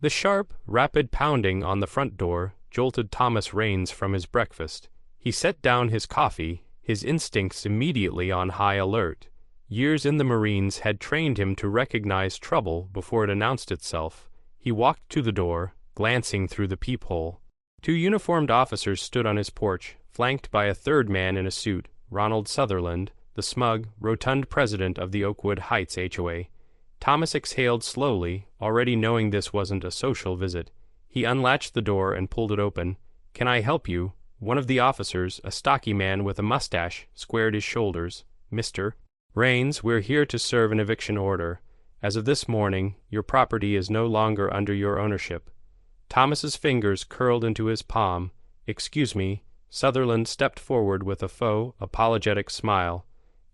The sharp, rapid pounding on the front door jolted Thomas Raines from his breakfast. He set down his coffee, his instincts immediately on high alert. Years in the Marines had trained him to recognize trouble before it announced itself. He walked to the door, glancing through the peephole. Two uniformed officers stood on his porch, flanked by a third man in a suit, Ronald Sutherland, the smug, rotund president of the Oakwood Heights HOA. Thomas exhaled slowly, already knowing this wasn't a social visit. He unlatched the door and pulled it open. "Can I help you?" One of the officers, a stocky man with a mustache, squared his shoulders. "Mr. Raines, we're here to serve an eviction order. As of this morning, your property is no longer under your ownership." Thomas's fingers curled into his palm. "Excuse me." Sutherland stepped forward with a faux, apologetic smile.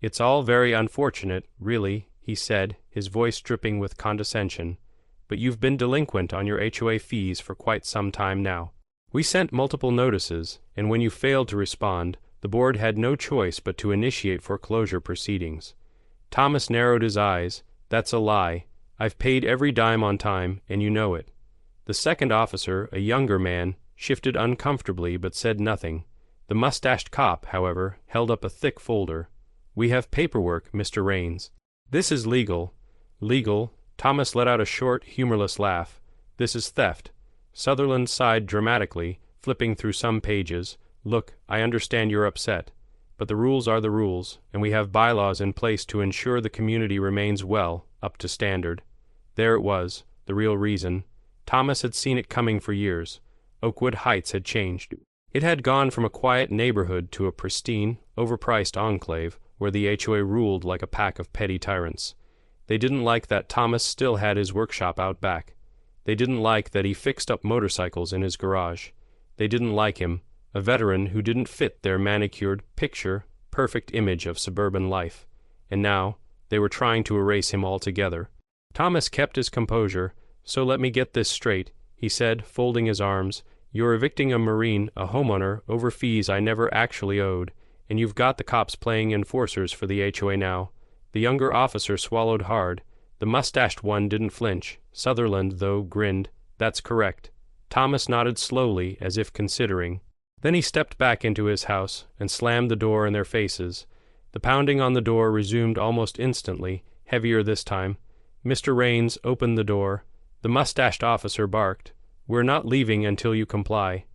"It's all very unfortunate, really," he said, his voice dripping with condescension. "But you've been delinquent on your HOA fees for quite some time now. We sent multiple notices, and when you failed to respond, the board had no choice but to initiate foreclosure proceedings." Thomas narrowed his eyes. "That's a lie. I've paid every dime on time, and you know it." The second officer, a younger man, shifted uncomfortably but said nothing. The mustached cop, however, held up a thick folder. "We have paperwork, Mr. Raines." "This is legal." "Legal?" Thomas let out a short, humorless laugh. "This is theft." Sutherland sighed dramatically, flipping through some pages. "Look, I understand you're upset, but the rules are the rules, and we have bylaws in place to ensure the community remains well, up to standard." There it was, the real reason. Thomas had seen it coming for years. Oakwood Heights had changed. It had gone from a quiet neighborhood to a pristine, overpriced enclave where the HOA ruled like a pack of petty tyrants. They didn't like that Thomas still had his workshop out back. They didn't like that he fixed up motorcycles in his garage. They didn't like him, a veteran who didn't fit their manicured, picture-perfect image of suburban life. And now, they were trying to erase him altogether. Thomas kept his composure. "So let me get this straight," he said, folding his arms. "You're evicting a Marine, a homeowner, over fees I never actually owed, and you've got the cops playing enforcers for the HOA now." The younger officer swallowed hard. The mustached one didn't flinch. Sutherland, though, grinned. "That's correct." Thomas nodded slowly, as if considering. Then he stepped back into his house and slammed the door in their faces. The pounding on the door resumed almost instantly, heavier this time. Mr. Raines opened the door. The mustached officer barked. "We're not leaving until you comply."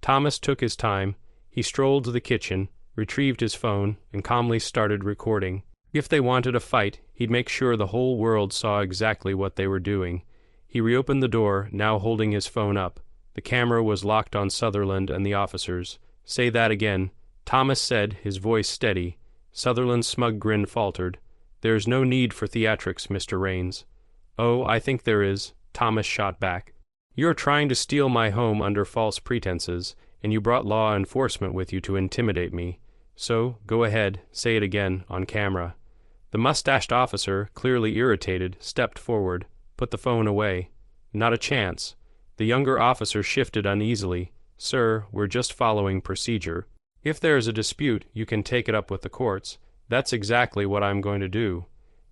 Thomas took his time. He strolled to the kitchen, retrieved his phone, and calmly started recording. If they wanted a fight, he'd make sure the whole world saw exactly what they were doing. He reopened the door, now holding his phone up. The camera was locked on Sutherland and the officers. "Say that again," Thomas said, his voice steady. Sutherland's smug grin faltered. "There's no need for theatrics, Mr. Raines." "Oh, I think there is," Thomas shot back. "You're trying to steal my home under false pretenses, and you brought law enforcement with you to intimidate me. So, go ahead, say it again, on camera." The mustached officer, clearly irritated, stepped forward, put the phone away. "Not a chance." The younger officer shifted uneasily. "Sir, we're just following procedure. If there is a dispute, you can take it up with the courts. That's exactly what I'm going to do."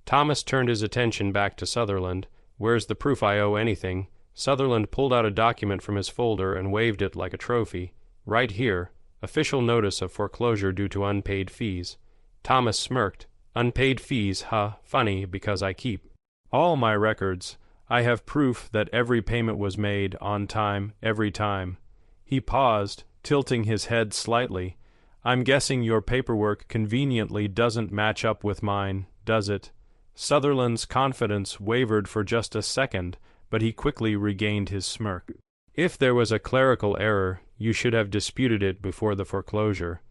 Thomas turned his attention back to Sutherland. "Where's the proof I owe anything?" Sutherland pulled out a document from his folder and waved it like a trophy. "Right here. Official notice of foreclosure due to unpaid fees." Thomas smirked. "Unpaid fees, huh? Funny, because I keep all my records. I have proof that every payment was made, on time, every time." He paused, tilting his head slightly. "I'm guessing your paperwork conveniently doesn't match up with mine, does it?" Sutherland's confidence wavered for just a second, but he quickly regained his smirk. "If there was a clerical error, you should have disputed it before the foreclosure."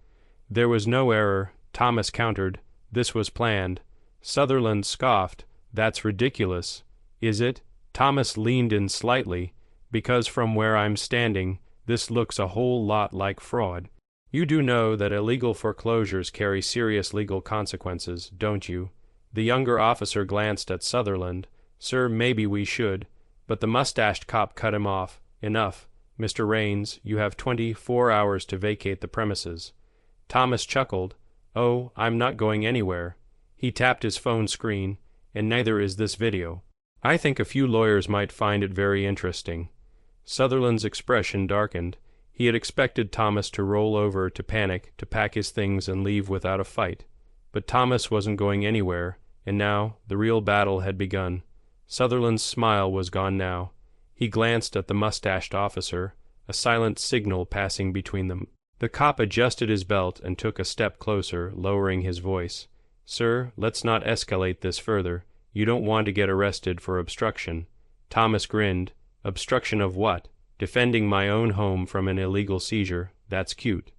"There was no error," Thomas countered. "This was planned." Sutherland scoffed. "That's ridiculous." "Is it?" Thomas leaned in slightly. "Because from where I'm standing, this looks a whole lot like fraud. You do know that illegal foreclosures carry serious legal consequences, don't you?" The younger officer glanced at Sutherland. "Sir, maybe we should." But the mustached cop cut him off. "Enough. Mr. Raines, you have 24 hours to vacate the premises." Thomas chuckled. "Oh, I'm not going anywhere." He tapped his phone screen. "And neither is this video." I think a few lawyers might find it very interesting." Sutherland's expression darkened. He had expected Thomas to roll over, to panic, to pack his things and leave without a fight. But Thomas wasn't going anywhere, and now the real battle had begun. Sutherland's smile was gone now. He glanced at the mustached officer, a silent signal passing between them. The cop adjusted his belt and took a step closer, lowering his voice. "Sir, let's not escalate this further. You don't want to get arrested for obstruction." Thomas grinned. "Obstruction of what? Defending my own home from an illegal seizure. That's cute."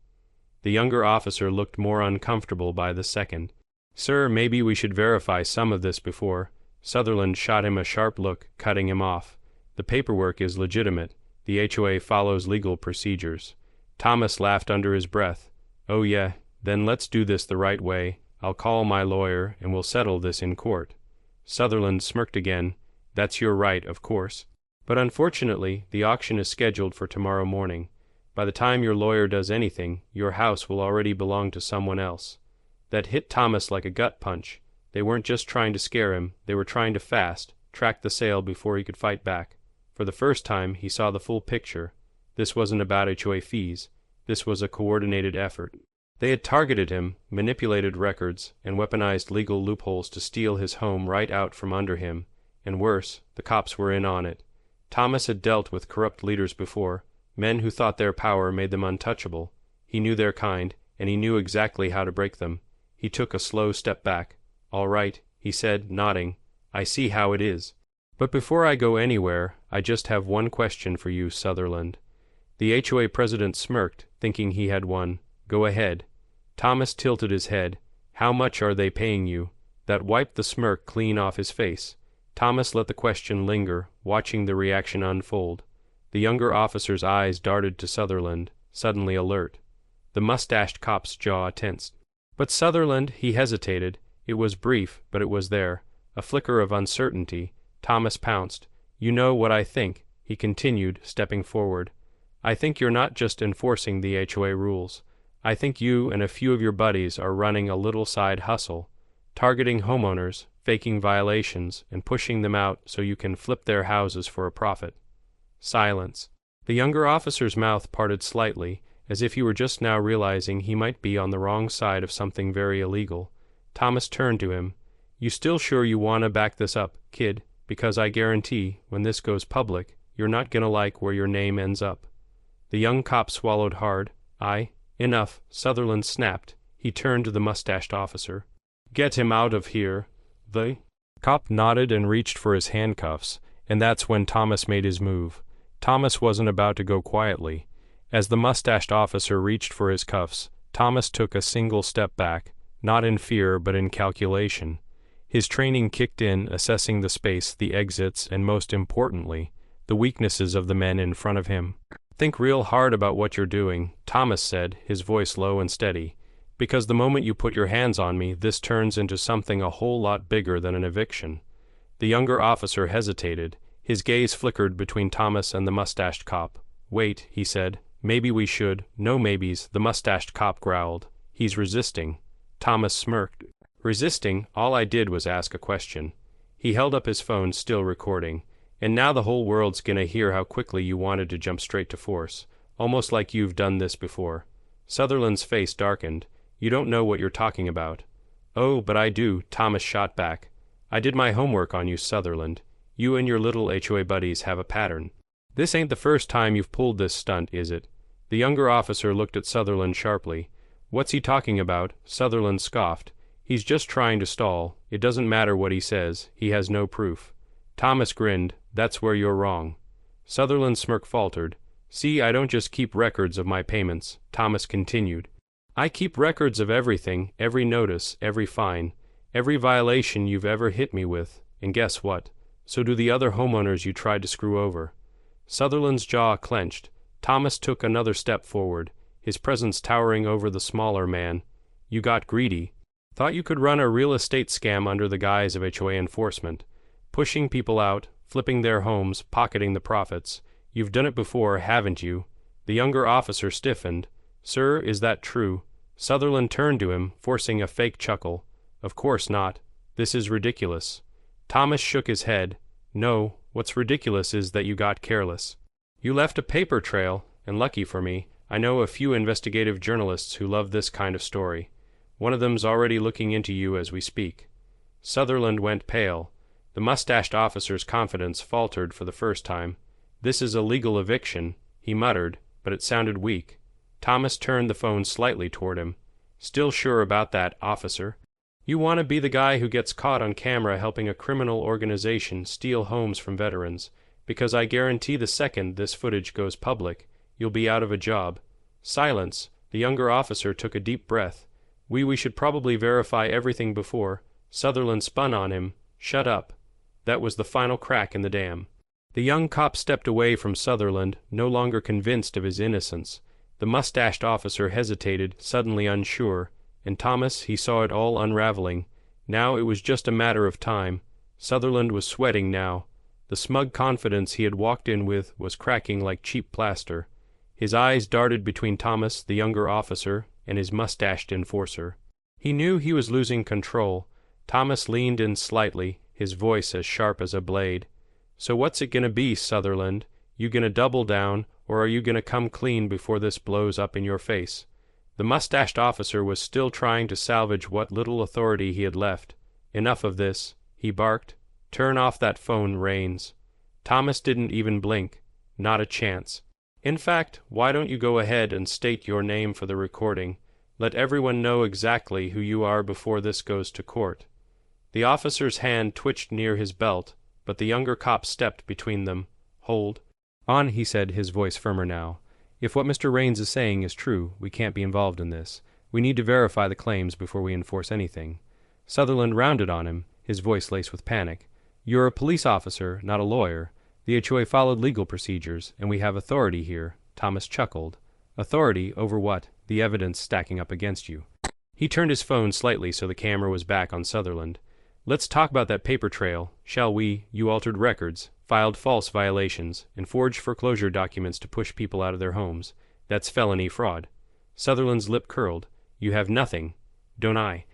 The younger officer looked more uncomfortable by the second. "Sir, maybe we should verify some of this before." Sutherland shot him a sharp look, cutting him off. "The paperwork is legitimate. The HOA follows legal procedures." Thomas laughed under his breath. "Oh yeah, then let's do this the right way. I'll call my lawyer and we'll settle this in court." Sutherland smirked again. "That's your right, of course. But unfortunately, the auction is scheduled for tomorrow morning. By the time your lawyer does anything, your house will already belong to someone else." That hit Thomas like a gut punch. They weren't just trying to scare him, they were trying to track the sale before he could fight back. For the first time, he saw the full picture. This wasn't about HOA fees. This was a coordinated effort. They had targeted him, manipulated records, and weaponized legal loopholes to steal his home right out from under him. And worse, the cops were in on it. Thomas had dealt with corrupt leaders before, men who thought their power made them untouchable. He knew their kind, and he knew exactly how to break them. He took a slow step back. "All right," he said, nodding. "I see how it is. But before I go anywhere, I just have one question for you, Sutherland." The HOA president smirked, thinking he had won. "Go ahead." Thomas tilted his head. "How much are they paying you?" That wiped the smirk clean off his face. Thomas let the question linger, watching the reaction unfold. The younger officer's eyes darted to Sutherland, suddenly alert. The mustached cop's jaw tensed. But Sutherland, he hesitated. It was brief, but it was there. A flicker of uncertainty. Thomas pounced. "You know what I think," he continued, stepping forward. "I think you're not just enforcing the HOA rules. I think you and a few of your buddies are running a little side hustle, targeting homeowners, faking violations, and pushing them out so you can flip their houses for a profit." Silence. The younger officer's mouth parted slightly, as if he were just now realizing he might be on the wrong side of something very illegal. Thomas turned to him. "You still sure you want to back this up, kid? Because I guarantee, when this goes public, you're not gonna like where your name ends up." The young cop swallowed hard. Enough," Sutherland snapped. He turned to the mustached officer. "Get him out of here." The cop nodded and reached for his handcuffs, and that's when Thomas made his move. Thomas wasn't about to go quietly. As the mustached officer reached for his cuffs, Thomas took a single step back, not in fear but in calculation. His training kicked in, assessing the space, the exits, and most importantly, the weaknesses of the men in front of him. "Think real hard about what you're doing," Thomas said, his voice low and steady. "Because the moment you put your hands on me, this turns into something a whole lot bigger than an eviction." The younger officer hesitated. His gaze flickered between Thomas and the mustached cop. "Wait," he said. "Maybe we should." "No maybes," the mustached cop growled. "He's resisting." Thomas smirked. "Resisting? All I did was ask a question." He held up his phone, still recording. "And now the whole world's gonna hear how quickly you wanted to jump straight to force. Almost like you've done this before." Sutherland's face darkened. "You don't know what you're talking about." "Oh, but I do," Thomas shot back. "I did my homework on you, Sutherland. You and your little HOA buddies have a pattern. This ain't the first time you've pulled this stunt, is it?" The younger officer looked at Sutherland sharply. "What's he talking about?" Sutherland scoffed. "He's just trying to stall. It doesn't matter what he says. He has no proof." Thomas grinned. "That's where you're wrong." Sutherland's smirk faltered. "See, I don't just keep records of my payments," Thomas continued. "I keep records of everything, every notice, every fine, every violation you've ever hit me with, and guess what? So do the other homeowners you tried to screw over." Sutherland's jaw clenched. Thomas took another step forward, his presence towering over the smaller man. "You got greedy. Thought you could run a real estate scam under the guise of HOA enforcement. Pushing people out, flipping their homes, pocketing the profits. You've done it before, haven't you?" The younger officer stiffened. "Sir, is that true?" Sutherland turned to him, forcing a fake chuckle. "Of course not. This is ridiculous." Thomas shook his head. No, what's ridiculous is that you got careless. You left a paper trail, and lucky for me, I know a few investigative journalists who love this kind of story. One of them's already looking into you as we speak." Sutherland went pale. The mustached officer's confidence faltered for the first time. "This is a legal eviction," he muttered, but it sounded weak. Thomas turned the phone slightly toward him. "Still sure about that, officer? You want to be the guy who gets caught on camera helping a criminal organization steal homes from veterans, because I guarantee the second this footage goes public, you'll be out of a job." Silence. The younger officer took a deep breath. We should probably verify everything before." Sutherland spun on him. "Shut up." That was the final crack in the dam. The young cop stepped away from Sutherland, no longer convinced of his innocence. The mustached officer hesitated, suddenly unsure, and Thomas, he saw it all unraveling. Now it was just a matter of time. Sutherland was sweating now. The smug confidence he had walked in with was cracking like cheap plaster. His eyes darted between Thomas, the younger officer, and his mustached enforcer. He knew he was losing control. Thomas leaned in slightly, his voice as sharp as a blade. "So what's it gonna be, Sutherland? You gonna double down, or are you gonna come clean before this blows up in your face?" The mustached officer was still trying to salvage what little authority he had left. "Enough of this," he barked. "Turn off that phone, Rains." Thomas didn't even blink. Not a chance. "In fact, why don't you go ahead and state your name for the recording? Let everyone know exactly who you are before this goes to court." The officer's hand twitched near his belt, but the younger cop stepped between them. "Hold on," he said, his voice firmer now. "If what Mr. Rains is saying is true, we can't be involved in this. We need to verify the claims before we enforce anything." Sutherland rounded on him, his voice laced with panic. "You're a police officer, not a lawyer. The HOA followed legal procedures, and we have authority here." Thomas chuckled. "Authority over what? The evidence stacking up against you." He turned his phone slightly so the camera was back on Sutherland. "Let's talk about that paper trail, shall we? You altered records, filed false violations, and forged foreclosure documents to push people out of their homes. That's felony fraud." Sutherland's lip curled. "You have nothing, don't I?"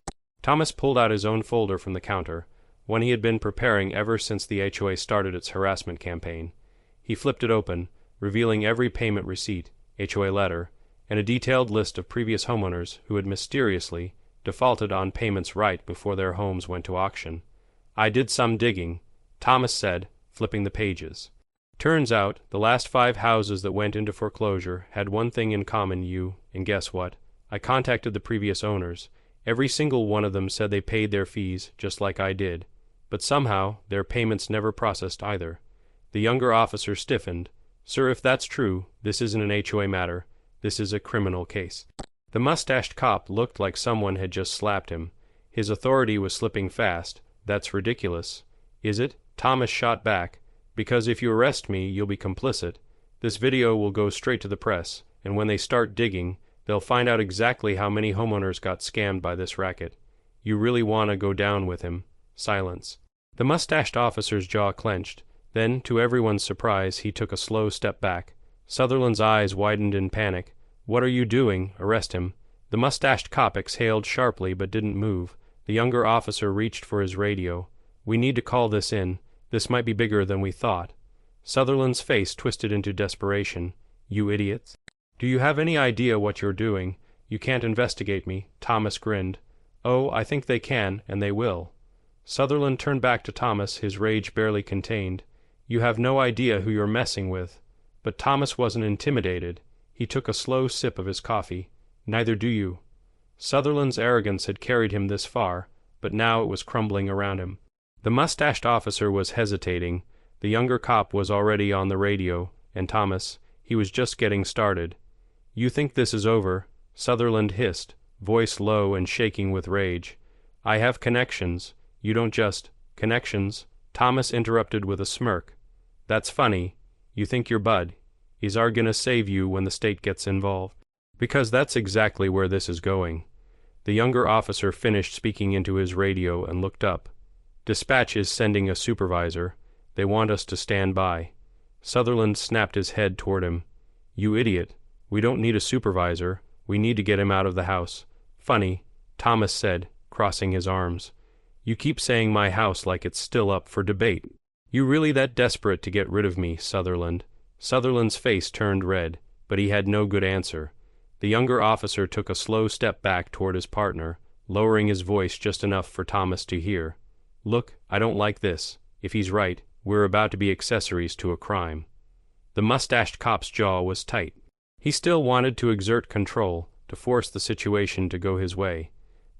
Thomas pulled out his own folder from the counter, one he had been preparing ever since the HOA started its harassment campaign. He flipped it open, revealing every payment receipt, HOA letter, and a detailed list of previous homeowners who had mysteriously defaulted on payments right before their homes went to auction. "I did some digging," Thomas said, flipping the pages. "Turns out, the last 5 houses that went into foreclosure had one thing in common, and guess what? I contacted the previous owners. Every single one of them said they paid their fees, just like I did. But somehow, their payments never processed either." The younger officer stiffened. "Sir, if that's true, this isn't an HOA matter. This is a criminal case." The mustached cop looked like someone had just slapped him. His authority was slipping fast. "That's ridiculous." "Is it?" Thomas shot back. "Because if you arrest me, you'll be complicit. This video will go straight to the press, and when they start digging, they'll find out exactly how many homeowners got scammed by this racket. You really want to go down with him." Silence. The mustached officer's jaw clenched. Then, to everyone's surprise, he took a slow step back. Sutherland's eyes widened in panic. "What are you doing? Arrest him." The mustached cop exhaled sharply but didn't move. The younger officer reached for his radio. "We need to call this in. This might be bigger than we thought." Sutherland's face twisted into desperation. "You idiots. Do you have any idea what you're doing? You can't investigate me." Thomas grinned. "Oh, I think they can, and they will." Sutherland turned back to Thomas, his rage barely contained. "You have no idea who you're messing with." But Thomas wasn't intimidated. He took a slow sip of his coffee. "Neither do you." Sutherland's arrogance had carried him this far, but now it was crumbling around him. The mustached officer was hesitating. The younger cop was already on the radio, and Thomas, he was just getting started. "You think this is over?" Sutherland hissed, voice low and shaking with rage. "I have connections. You don't just—" "Connections?" Thomas interrupted with a smirk. "That's funny. You think your bud is gonna save you when the state gets involved? Because that's exactly where this is going." The younger officer finished speaking into his radio and looked up. "Dispatch is sending a supervisor. They want us to stand by." Sutherland snapped his head toward him. "You idiot. We don't need a supervisor. We need to get him out of the house." "Funny," Thomas said, crossing his arms. "You keep saying my house like it's still up for debate." You really that desperate to get rid of me, Sutherland?" Sutherland's face turned red, but he had no good answer. The younger officer took a slow step back toward his partner, lowering his voice just enough for Thomas to hear. "Look, I don't like this. If he's right, we're about to be accessories to a crime." The mustached cop's jaw was tight. He still wanted to exert control, to force the situation to go his way.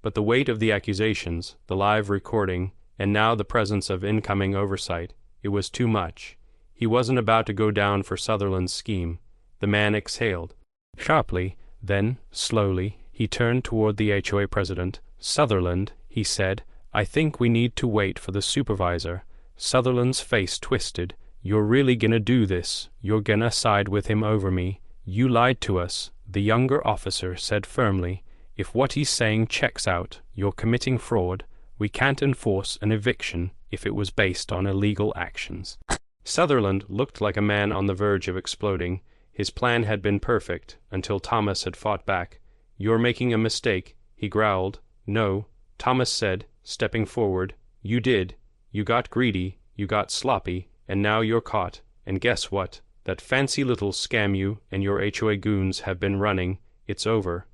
But the weight of the accusations, the live recording, and now the presence of incoming oversight, it was too much. He wasn't about to go down for Sutherland's scheme. The man exhaled sharply, then, slowly, he turned toward the HOA president. "Sutherland," he said, "I think we need to wait for the supervisor." Sutherland's face twisted. "You're really gonna do this? You're gonna side with him over me? You lied to us," the younger officer said firmly. "If what he's saying checks out, you're committing fraud. We can't enforce an eviction if it was based on illegal actions." Sutherland looked like a man on the verge of exploding. His plan had been perfect, until Thomas had fought back. "You're making a mistake," he growled. "No," Thomas said, stepping forward. "You did. You got greedy, you got sloppy, and now you're caught. And guess what? That fancy little scam you and your HOA goons have been running, it's over."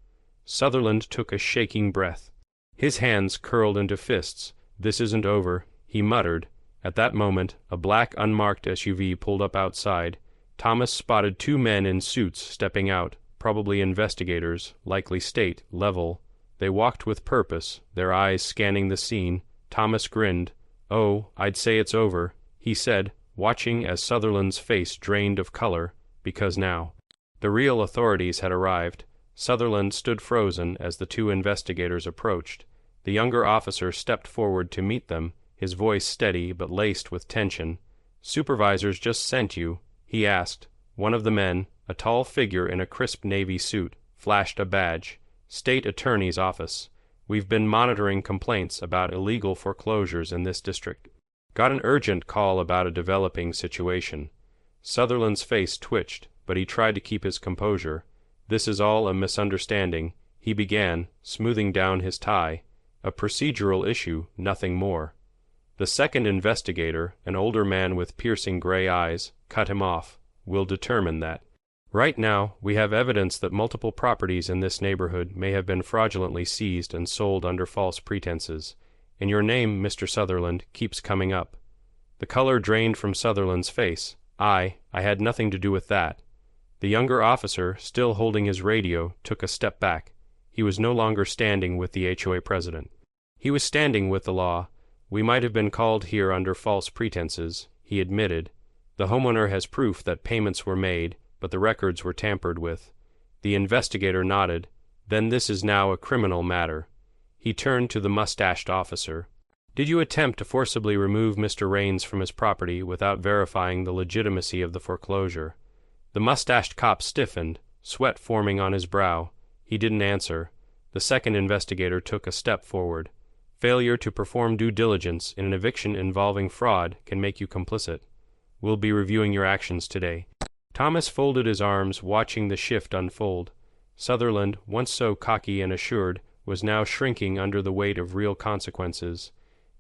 Sutherland took a shaking breath. His hands curled into fists. "This isn't over," he muttered. At that moment, a black unmarked SUV pulled up outside. Thomas spotted two men in suits stepping out, probably investigators, likely state, level. They walked with purpose, their eyes scanning the scene. Thomas grinned. "Oh, I'd say it's over," he said, watching as Sutherland's face drained of color, because now the real authorities had arrived. Sutherland stood frozen as the two investigators approached. The younger officer stepped forward to meet them, his voice steady but laced with tension. "Supervisors just sent you," he asked. One of the men, a tall figure in a crisp navy suit, flashed a badge. "State Attorney's Office. We've been monitoring complaints about illegal foreclosures in this district. Got an urgent call about a developing situation." Sutherland's face twitched, but he tried to keep his composure. "This is all a misunderstanding," he began, smoothing down his tie. "A procedural issue, nothing more." The second investigator, an older man with piercing gray eyes, cut him off. "We'll determine that. Right now, we have evidence that multiple properties in this neighborhood may have been fraudulently seized and sold under false pretenses. And your name, Mr. Sutherland, keeps coming up." The color drained from Sutherland's face. I had nothing to do with that." The younger officer, still holding his radio, took a step back. He was no longer standing with the HOA president. He was standing with the law. "We might have been called here under false pretenses," he admitted. "The homeowner has proof that payments were made, but the records were tampered with." The investigator nodded. "Then this is now a criminal matter." He turned to the mustached officer. "Did you attempt to forcibly remove Mr. Raines from his property without verifying the legitimacy of the foreclosure?" The mustached cop stiffened, sweat forming on his brow. He didn't answer. The second investigator took a step forward. "Failure to perform due diligence in an eviction involving fraud can make you complicit. We'll be reviewing your actions today." Thomas folded his arms, watching the shift unfold. Sutherland, once so cocky and assured, was now shrinking under the weight of real consequences.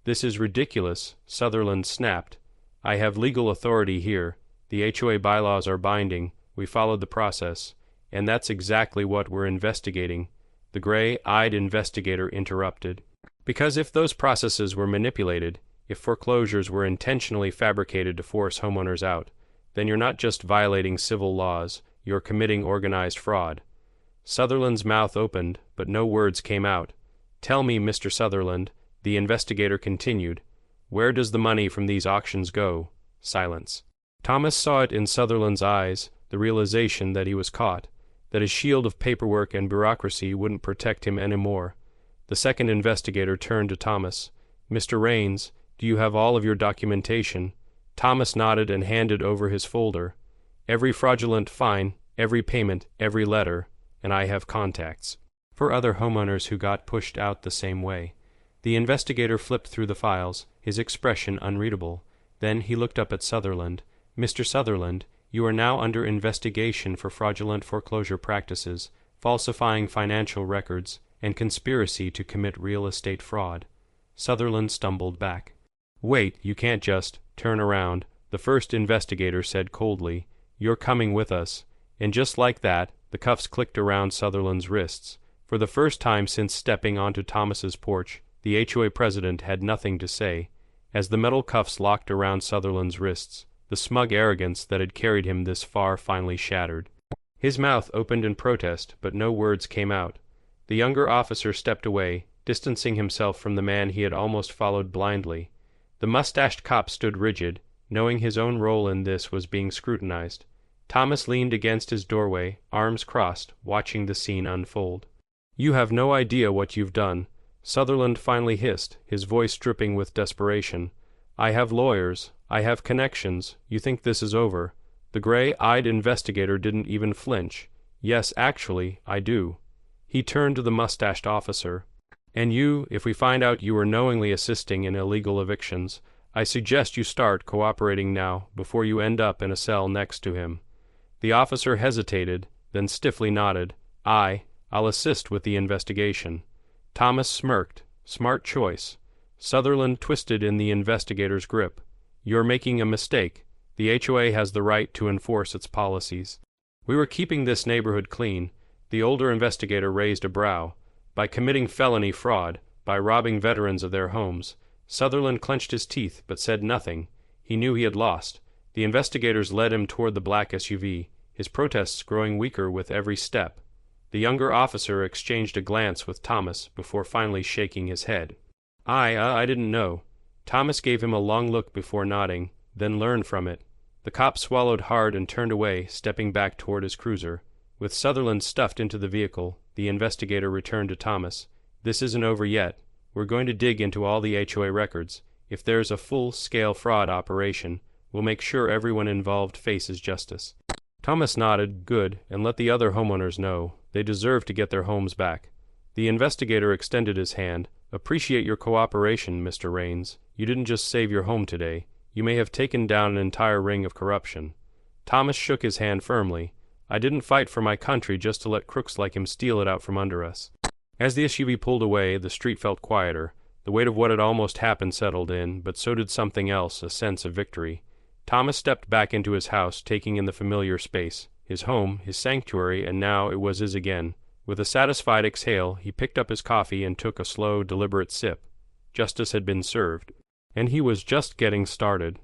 "This is ridiculous," Sutherland snapped. "I have legal authority here. The HOA bylaws are binding. We followed the process. And that's exactly what we're investigating." The gray-eyed investigator interrupted. "Because if those processes were manipulated, if foreclosures were intentionally fabricated to force homeowners out, then you're not just violating civil laws, you're committing organized fraud." Sutherland's mouth opened, but no words came out. "Tell me, Mr. Sutherland," the investigator continued, "where does the money from these auctions go?" Silence. Thomas saw it in Sutherland's eyes, the realization that he was caught, that his shield of paperwork and bureaucracy wouldn't protect him anymore. The second investigator turned to Thomas. "Mr. Raines, do you have all of your documentation?" Thomas nodded and handed over his folder. "Every fraudulent fine, every payment, every letter, and I have contacts for other homeowners who got pushed out the same way." The investigator flipped through the files, his expression unreadable. Then he looked up at Sutherland. "Mr. Sutherland, you are now under investigation for fraudulent foreclosure practices, falsifying financial records, and conspiracy to commit real estate fraud." Sutherland stumbled back. Wait, you can't just turn around, the first investigator said coldly. You're coming with us. And just like that, the cuffs clicked around Sutherland's wrists. For the first time since stepping onto Thomas's porch, the HOA president had nothing to say. As the metal cuffs locked around Sutherland's wrists, the smug arrogance that had carried him this far finally shattered. His mouth opened in protest, but no words came out. The younger officer stepped away, distancing himself from the man he had almost followed blindly. The mustached cop stood rigid, knowing his own role in this was being scrutinized. Thomas leaned against his doorway, arms crossed, watching the scene unfold. You have no idea what you've done, Sutherland finally hissed, his voice dripping with desperation. I have lawyers. I have connections. You think this is over? The gray-eyed investigator didn't even flinch. Yes, actually, I do. He turned to the mustached officer. And you, if we find out you were knowingly assisting in illegal evictions, I suggest you start cooperating now before you end up in a cell next to him. The officer hesitated, then stiffly nodded. I'll assist with the investigation. Thomas smirked. Smart choice. Sutherland twisted in the investigator's grip. You're making a mistake. The HOA has the right to enforce its policies. We were keeping this neighborhood clean. The older investigator raised a brow. By committing felony fraud, by robbing veterans of their homes. Sutherland clenched his teeth, but said nothing. He knew he had lost. The investigators led him toward the black SUV, his protests growing weaker with every step. The younger officer exchanged a glance with Thomas before finally shaking his head. I didn't know. Thomas gave him a long look before nodding, then learned from it. The cop swallowed hard and turned away, stepping back toward his cruiser. With Sutherland stuffed into the vehicle, the investigator returned to Thomas. This isn't over yet. We're going to dig into all the HOA records. If there's a full-scale fraud operation, we'll make sure everyone involved faces justice. Thomas nodded, good, and let the other homeowners know. They deserve to get their homes back. The investigator extended his hand. Appreciate your cooperation, Mr. Raines. You didn't just save your home today. You may have taken down an entire ring of corruption. Thomas shook his hand firmly. I didn't fight for my country just to let crooks like him steal it out from under us. As the SUV pulled away, the street felt quieter. The weight of what had almost happened settled in, but so did something else, a sense of victory. Thomas stepped back into his house, taking in the familiar space. His home, his sanctuary, and now it was his again. With a satisfied exhale, he picked up his coffee and took a slow, deliberate sip. Justice had been served. And he was just getting started.